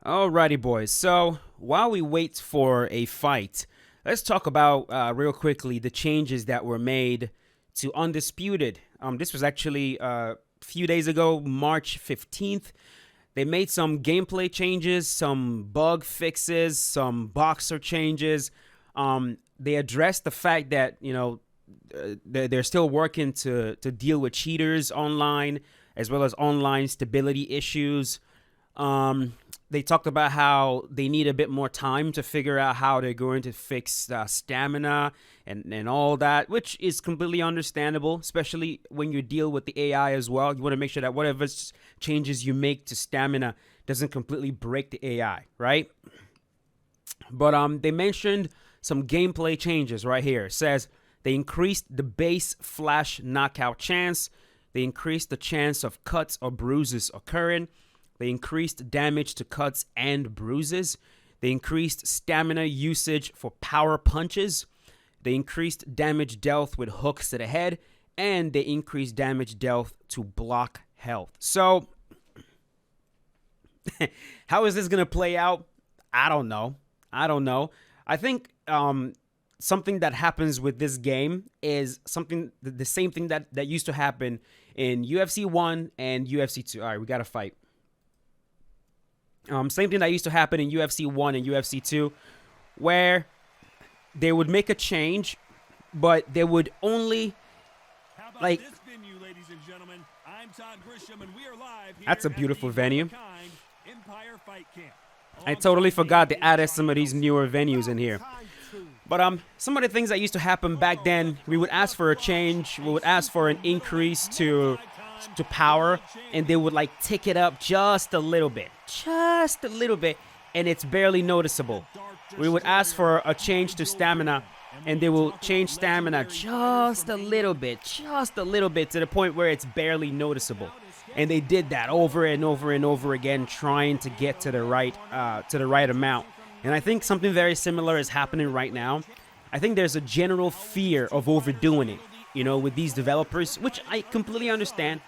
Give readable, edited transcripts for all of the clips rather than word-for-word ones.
Alrighty, boys. So while we wait for a fight, let's talk about real quickly the changes that were made to Undisputed. This was actually a few days ago, March 15th. They made some gameplay changes, some bug fixes, some boxer changes. They addressed the fact that they're still working to deal with cheaters online, as well as online stability issues. They talked about how they need a bit more time to figure out how they're going to fix stamina and all that, which is completely understandable, especially when you deal with the AI as well. You want to make sure that whatever changes you make to stamina doesn't completely break the AI, right? But they mentioned some gameplay changes right here. It says they increased the base flash knockout chance. They increased the chance of cuts or bruises occurring. They increased damage to cuts and bruises. They increased stamina usage for power punches. They increased damage dealt with hooks to the head. And they increased damage dealt to block health. So, how is this going to play out? I don't know. I think something that happens with this game is the same thing that used to happen in UFC 1 and UFC 2. All right, we got to fight. Same thing that used to happen in UFC 1 and UFC 2, where they would make a change, but they would only, like, venue, ladies and gentlemen? I'm Todd Grisham, and we are live here that's a beautiful venue. Empire Fight Camp. I totally forgot to add some of these newer venues in here. But some of the things that used to happen back then, we would ask for a change, we would ask for an increase to power, and they would like tick it up just a little bit, and it's barely noticeable. We would ask for a change to stamina, and they will change stamina just a little bit to the point where it's barely noticeable. And they did that over and over and over again, trying to get to the right amount. And I think something very similar is happening right now. I think there's a general fear of overdoing it, with these developers, which I completely understand.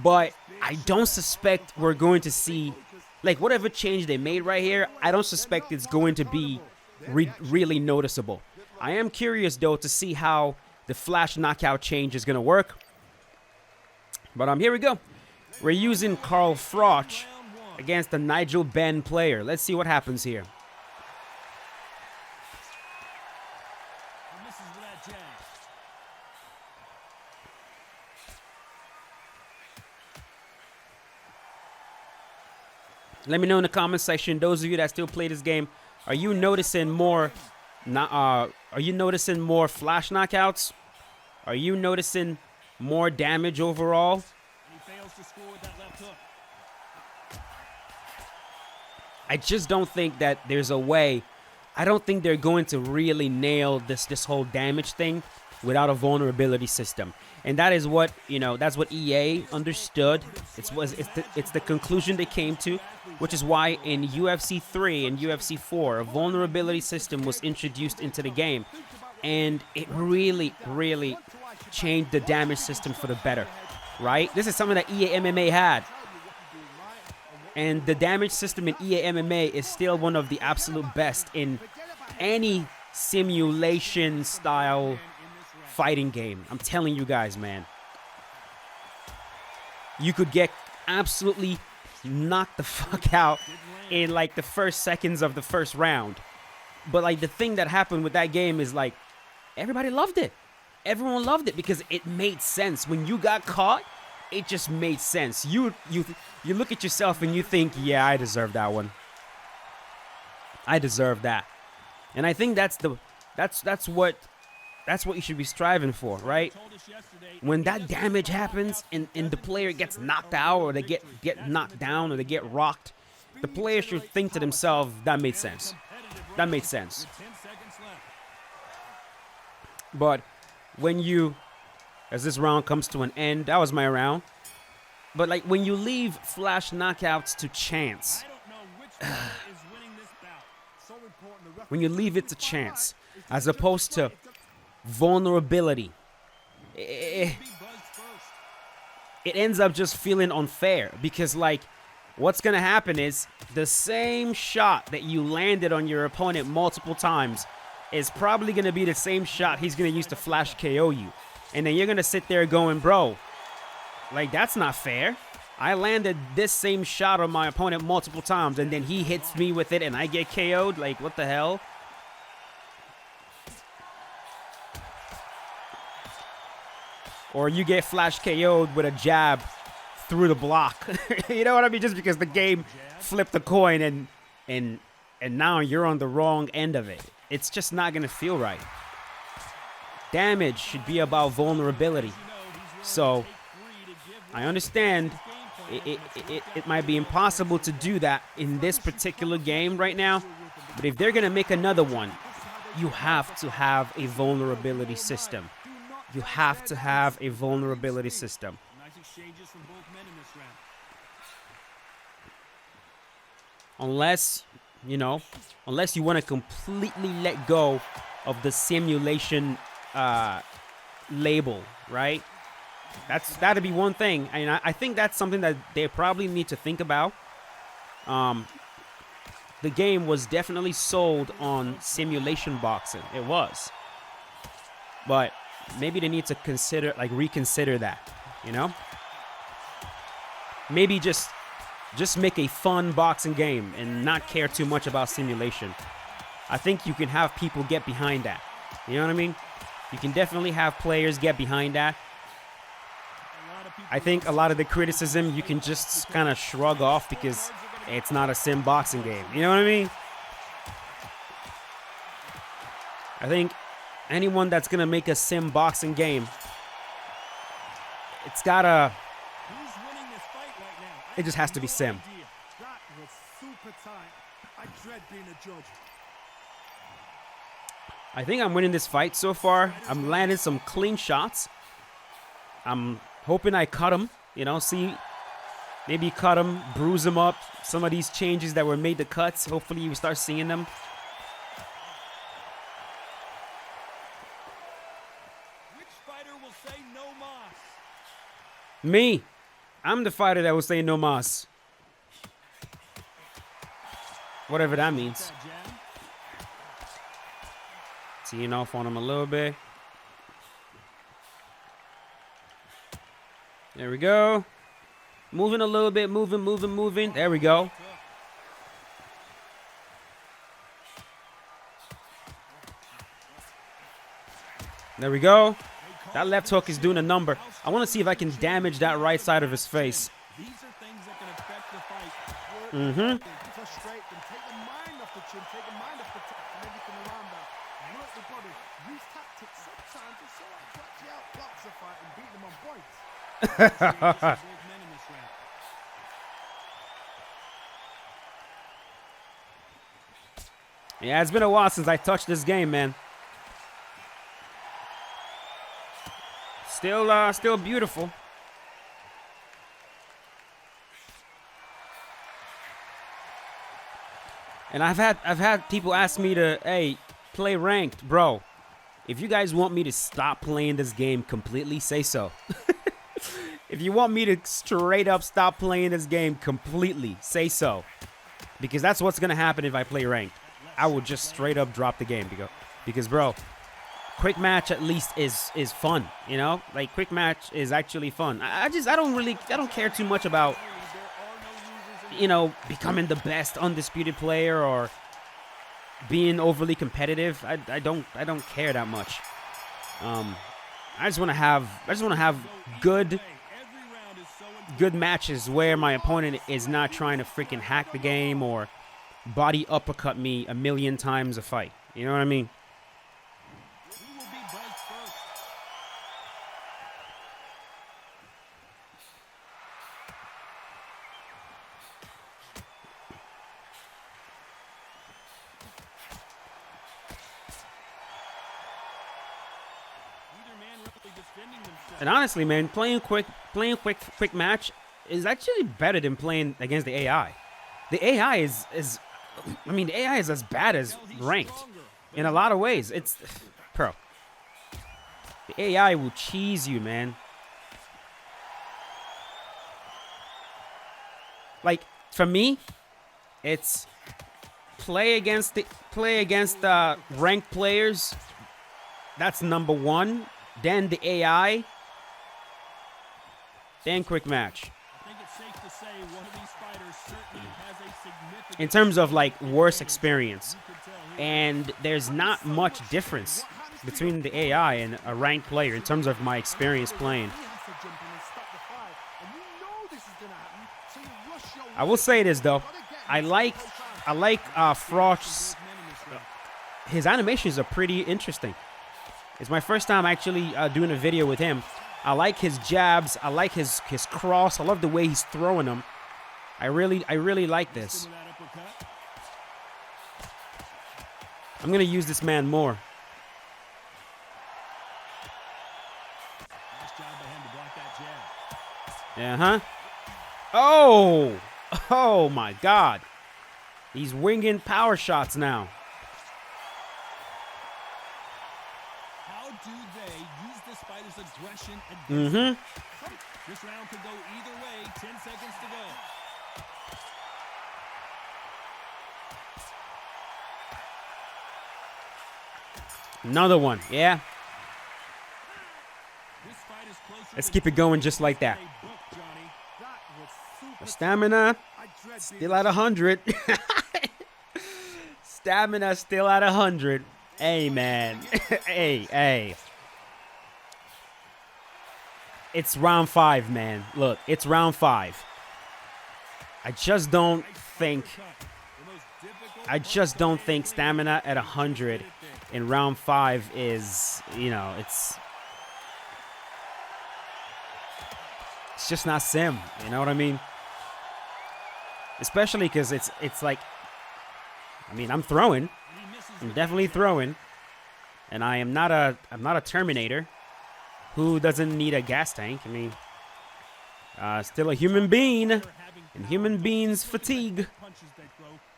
But I don't suspect we're going to see, like, whatever change they made right here, I don't suspect it's going to be really noticeable. I am curious, though, to see how the flash knockout change is going to work. But here we go. We're using Carl Froch against the Nigel Benn player. Let's see what happens here. Let me know in the comment section, those of you that still play this game, are you noticing more flash knockouts? Are you noticing more damage overall? I just don't think that there's a way. I don't think they're going to really nail this whole damage thing without a vulnerability system. And that is what, that's what EA understood. It's the conclusion they came to, which is why in UFC 3 and UFC 4, a vulnerability system was introduced into the game. And it really, really changed the damage system for the better, right? This is something that EA MMA had. And the damage system in EA MMA is still one of the absolute best in any simulation style fighting game. I'm telling you guys, man. You could get absolutely knocked the fuck out in like the first seconds of the first round. But like the thing that happened with that game is like everybody loved it. Everyone loved it because it made sense. When you got caught, it just made sense. You look at yourself and you think, yeah, I deserve that one. I deserve that. And I think that's what you should be striving for, right? When that damage happens and the player gets knocked out or they get knocked down or they get rocked, the player should think to themselves, that made sense. That made sense. But as this round comes to an end, that was my round. But like when you leave flash knockouts to chance, when you leave it to chance, as opposed to vulnerability, it ends up just feeling unfair because like what's going to happen is the same shot that you landed on your opponent multiple times is probably going to be the same shot he's going to use to flash KO you. And then you're going to sit there going, bro, like, that's not fair. I landed this same shot on my opponent multiple times, and then he hits me with it, and I get KO'd. Like, what the hell? Or you get flash KO'd with a jab through the block. You know what I mean? Just because the game flipped a coin, and now you're on the wrong end of it. It's just not going to feel right. Damage should be about vulnerability. So I understand it might be impossible to do that in this particular game right now. But if they're going to make another one, you have to have a vulnerability system. You have to have a vulnerability system. Nice exchanges from both men in this round. Unless you want to completely let go of the simulation label, right? That'd be one thing. And I think that's something that they probably need to think about. The game was definitely sold on simulation boxing. It was. But maybe they need to reconsider that, you know? Maybe just make a fun boxing game and not care too much about simulation. I think you can have people get behind that. You know what I mean? You can definitely have players get behind that. I think a lot of the criticism you can just kind of shrug off because it's not a sim boxing game. You know what I mean? I think anyone that's going to make a sim boxing game, it's gotta... It just has to be sim. That was super tight. I dread being a judge. I think I'm winning this fight so far. I'm landing some clean shots. I'm hoping I cut him. You know, maybe cut him, bruise him up. Some of these changes that were made to cuts, hopefully you start seeing them. Which fighter will say no mas? Me. I'm the fighter that will say no mas. Whatever that means. Teeing off on him a little bit. There we go. Moving a little bit. Moving. There we go. There we go. That left hook is doing a number. I want to see if I can damage that right side of his face. These are things that can affect the fight. Mm-hmm. Frustrate them. Take the mind off the chin. Take the mind off the top and everything around that. Work the body. Use tactics. Sometimes it's all right to actually outbox the fight and beat them on points. Both men in this round. Yeah, it's been a while since I touched this game, man. Still beautiful. And I've had people ask me to, hey, play ranked, bro. If you guys want me to stop playing this game completely, say so. If you want me to straight up stop playing this game completely, say so. Because that's what's gonna happen if I play ranked. I will just straight up drop the game because bro, quick match at least is fun, you know? Like, quick match is actually fun. I don't care too much about, you know, becoming the best undisputed player or being overly competitive. I don't care that much. I just want to have good matches where my opponent is not trying to freaking hack the game or body uppercut me a million times a fight. You know what I mean? And honestly, man, playing quick match is actually better than playing against the AI. The AI is the AI is as bad as ranked in a lot of ways. It's pro. The AI will cheese you, man. Like, for me, it's play against ranked players. That's number one. Then the AI. Then quick match. I think it's safe to say one of these fighters certainly has a significant In terms of like worse experience, and there's not much difference between the AI and a ranked player in terms of my experience playing. I will say this though, I like Froch's. His animations are pretty interesting. It's my first time actually doing a video with him. I like his jabs. I like his cross. I love the way he's throwing them. I really like this. I'm gonna use this man more. Oh my God. He's winging power shots now. How do they use this fighter's aggression against This round could go either way. 10 seconds to go. Another one. Yeah. This fight is closer Let's to keep it going just like that. book, Johnny. That was super. Stamina still at 100. Stamina still at 100. Hey, man. Hey. It's round 5, man. Look, it's round 5. I just don't think stamina at 100 in round 5 is, it's just not sim. You know what I mean? Especially because it's like, I'm throwing. I'm definitely throwing, and I'm not a Terminator who doesn't need a gas tank. Still a human being, and human beings fatigue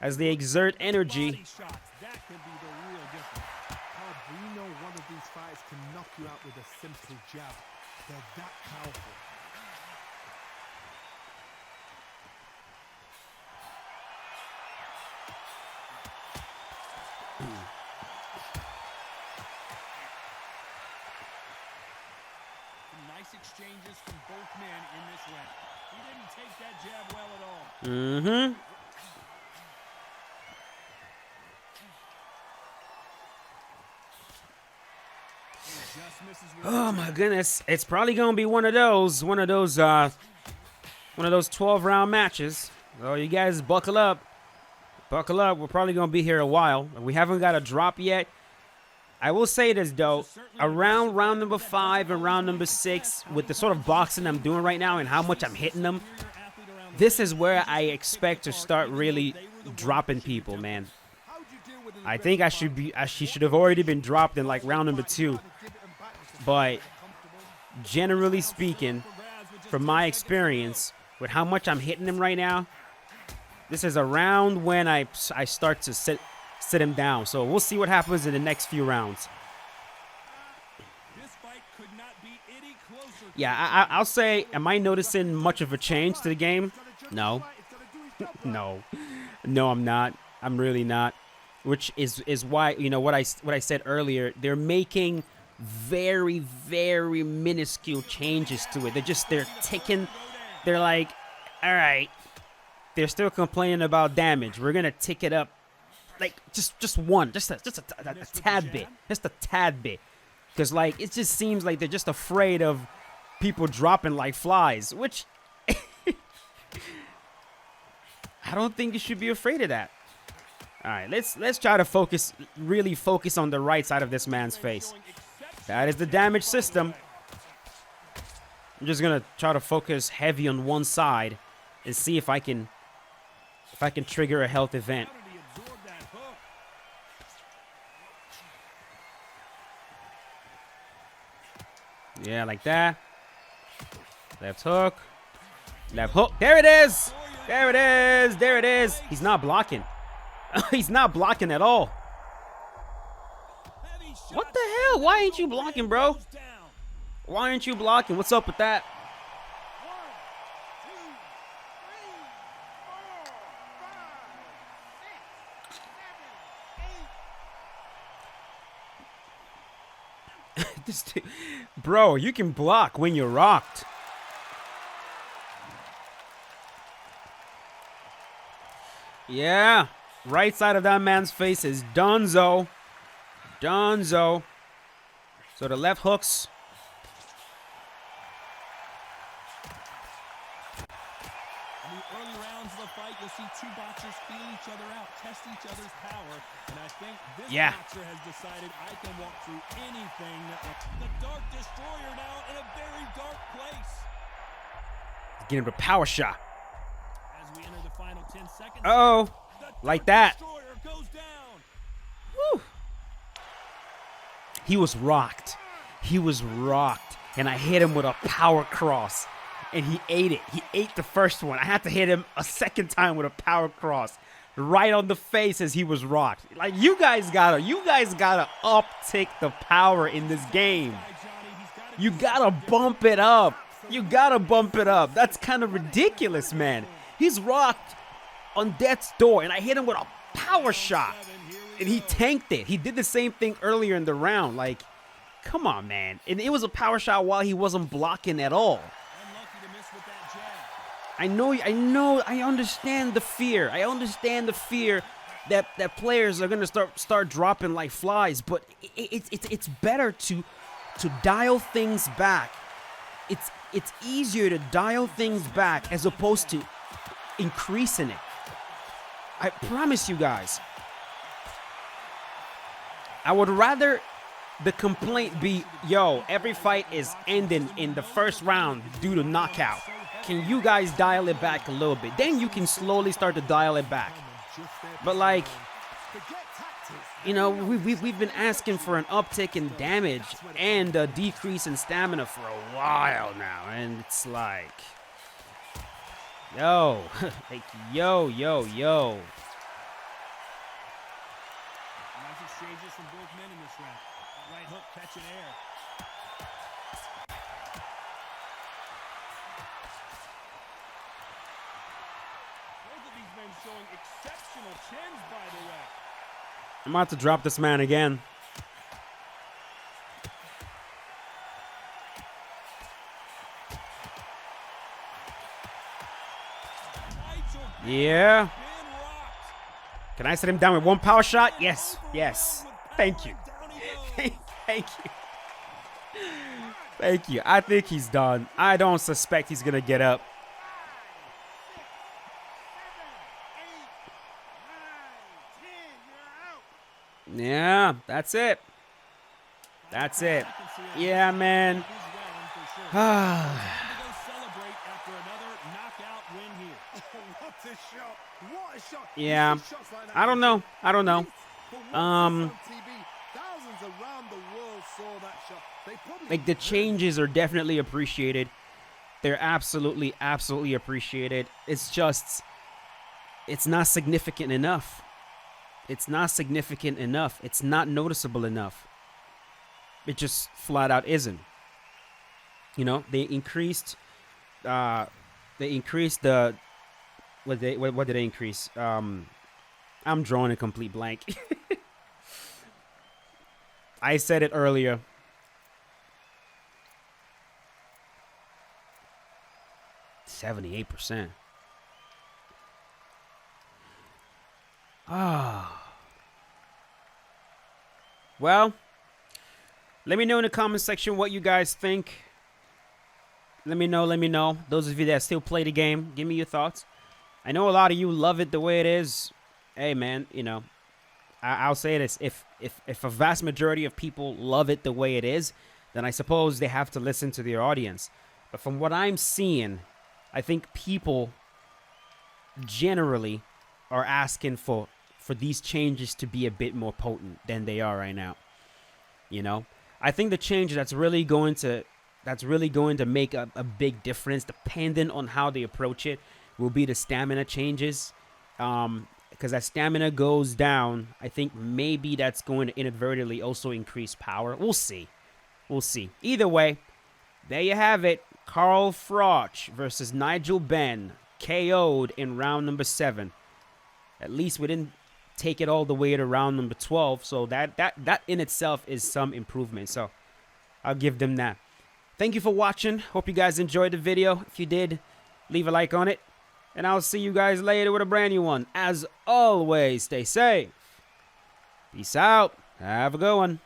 as they exert energy. We know one of these fighters can knock you out with a simple jab. They're that powerful. Nice exchanges from both men in this round. He didn't take that jab well at all. Oh my goodness, it's probably gonna be one of those 12-round matches. So you guys buckle up. Buckle up. We're probably gonna be here a while. We haven't got a drop yet. I will say this though, around round number 5 and round number 6, with the sort of boxing I'm doing right now and how much I'm hitting them, this is where I expect to start really dropping people, man. I think she should have already been dropped in like round number 2. But generally speaking, from my experience with how much I'm hitting him right now, this is around when I start to sit him down. So we'll see what happens in the next few rounds. Yeah, I'll say, am I noticing much of a change to the game? No. No, I'm not. I'm really not. Which is why, what I said earlier, they're making very, very minuscule changes to it. They're ticking. They're like, all right. They're still complaining about damage. We're gonna tick it up, like just a tad bit, just a tad bit, because like it just seems like they're just afraid of people dropping like flies, which I don't think you should be afraid of that. All right, let's try to really focus on the right side of this man's face. That is the damage system. I'm just gonna try to focus heavy on one side and see if I can trigger a health event. Yeah, like that. Left hook. Left hook. There it is. There it is. There it is. He's not blocking. He's not blocking at all. What the hell? Why ain't you blocking, bro? Why aren't you blocking? What's up with that? Bro, you can block when you're rocked. Yeah. Right side of that man's face is Dunzo. Dunzo. So the left hooks. In the early rounds of the fight, you'll see two boxers feel each other out, test each other's power, and I think this boxer has decided I can walk through anything. The Dark Destroyer now in a very dark place. Getting him a power shot. As we enter the final 10 seconds. Oh, like that. Goes down. Woo. He was rocked. He was rocked. And I hit him with a power cross. And he ate it. He ate the first one. I had to hit him a second time with a power cross. Right on the face as he was rocked. Like, you guys gotta uptick the power in this game. You gotta bump it up. You gotta bump it up. That's kind of ridiculous, man. He's rocked on death's door, and I hit him with a power shot. And he tanked it. He did the same thing earlier in the round. Like, come on, man. And it was a power shot while he wasn't blocking at all. I understand the fear. I understand the fear that players are gonna start dropping like flies. But it's better to dial things back. It's easier to dial things back as opposed to increasing it. I promise you guys. I would rather the complaint be, yo, every fight is ending in the first round due to knockout. Can you guys dial it back a little bit? Then you can slowly start to dial it back. But like, you know, we've been asking for an uptick in damage and a decrease in stamina for a while now. And it's like, yo, like, yo. Nice exchanges from both men in this round. Right hook catching air. Both of these men showing exceptional chins, by the way. I'm about to drop this man again. Yeah. Can I set him down with one power shot? Yes. Thank you. Thank you. Thank you. I think he's done. I don't suspect he's going to get up. Yeah, that's it. That's it. Yeah, man. Yeah. I don't know. Like, the changes are definitely appreciated. They're absolutely appreciated. It's just, it's not significant enough. It's not significant enough. It's not noticeable enough. It just flat out isn't. You know, they increased the what did they increase? I'm drawing a complete blank. I said it earlier. %78. Well, let me know in the comment section what you guys think. Let me know. Those of you that still play the game, give me your thoughts. I know a lot of you love it the way it is. Hey, man, you know, I'll say this. If a vast majority of people love it the way it is, then I suppose they have to listen to their audience. But from what I'm seeing, I think people generally are asking for these changes to be a bit more potent than they are right now. You know, I think the change that's really going to make a big difference, depending on how they approach it, will be the stamina changes. Because as stamina goes down, I think maybe that's going to inadvertently also increase power. We'll see. Either way, there you have it. Carl Froch versus Nigel Benn, KO'd in round number 7. At least we didn't take it all the way to round number 12, so that in itself is some improvement. So I'll give them that. Thank you for watching. Hope you guys enjoyed the video. If you did, leave a like on it. And I'll see you guys later with a brand new one. As always, stay safe. Peace out. Have a good one.